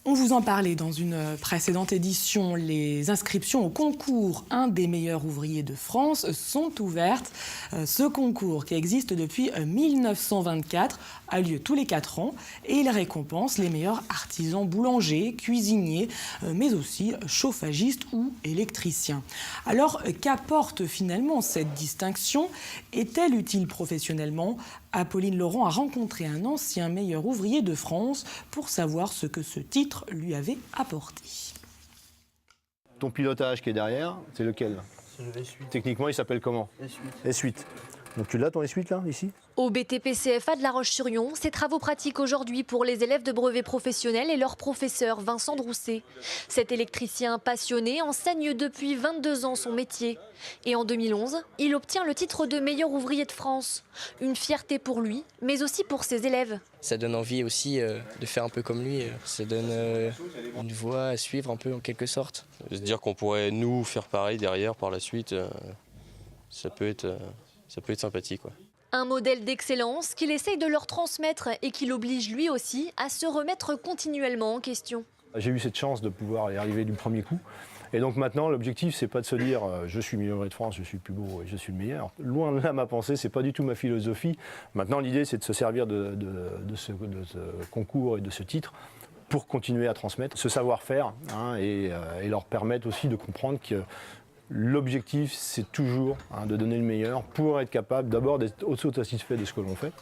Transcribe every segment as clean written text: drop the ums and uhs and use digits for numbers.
On vous en parlait dans une précédente édition. Les inscriptions au concours Un des meilleurs ouvriers de France sont ouvertes. Ce concours, qui existe depuis 1924, a lieu tous les 4 ans et il récompense les meilleurs artisans boulangers, cuisiniers, mais aussi chauffagistes ou électriciens. Alors, qu'apporte finalement cette distinction? Est-elle utile professionnellement? Apolline Laurent a rencontré un ancien meilleur ouvrier de France pour savoir ce que ce titre lui avait apporté. Ton pilotage qui est derrière, c'est lequel? C'est le S8. Techniquement, il s'appelle comment? S8. S8. Donc tu l'as ton S8 là, ici? Au BTP CFA de La Roche-sur-Yon, ces travaux pratiques aujourd'hui pour les élèves de brevet professionnel et leur professeur Vincent Drousset. Cet électricien passionné enseigne depuis 22 ans son métier. Et en 2011, il obtient le titre de meilleur ouvrier de France. Une fierté pour lui, mais aussi pour ses élèves. Ça donne envie aussi de faire un peu comme lui. Ça donne une voie à suivre un peu en quelque sorte. Se dire qu'on pourrait nous faire pareil derrière par la suite, ça peut être sympathique, quoi. Un modèle d'excellence qu'il essaye de leur transmettre et qui l'oblige lui aussi à se remettre continuellement en question. J'ai eu cette chance de pouvoir y arriver du premier coup. Et donc maintenant, l'objectif, c'est pas de se dire je suis meilleur ouvrier de France, je suis le plus beau et je suis le meilleur. Loin de là ma pensée, c'est pas du tout ma philosophie. Maintenant, l'idée, c'est de se servir de ce concours et de ce titre pour continuer à transmettre ce savoir-faire et leur permettre aussi de comprendre que l'objectif, c'est toujours de donner le meilleur pour être capable d'abord d'être auto-satisfait de ce que l'on fait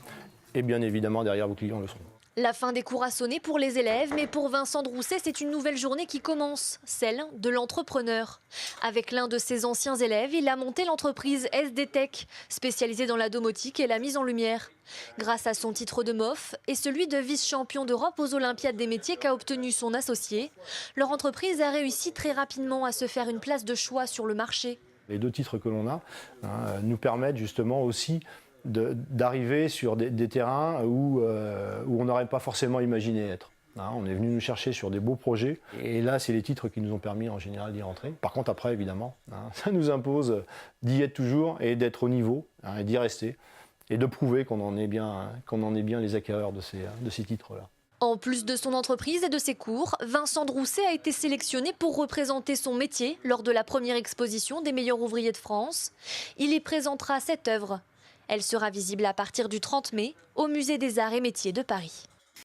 et bien évidemment derrière vos clients le sont. La fin des cours a sonné pour les élèves, mais pour Vincent Drousset, c'est une nouvelle journée qui commence, celle de l'entrepreneur. Avec l'un de ses anciens élèves, il a monté l'entreprise SD Tech, spécialisée dans la domotique et la mise en lumière. Grâce à son titre de MOF et celui de vice-champion d'Europe aux Olympiades des métiers qu'a obtenu son associé, leur entreprise a réussi très rapidement à se faire une place de choix sur le marché. Les 2 titres que l'on a nous permettent justement aussi d'arriver sur des terrains où on n'aurait pas forcément imaginé être. On est venu nous chercher sur des beaux projets et là c'est les titres qui nous ont permis en général d'y rentrer. Par contre après évidemment, ça nous impose d'y être toujours et d'être au niveau et d'y rester et de prouver qu'on en est bien les acquéreurs de ces titres-là. En plus de son entreprise et de ses cours, Vincent Drousset a été sélectionné pour représenter son métier lors de la première exposition des meilleurs ouvriers de France. Il y présentera cette œuvre. Elle sera visible à partir du 30 mai au Musée des Arts et Métiers de Paris.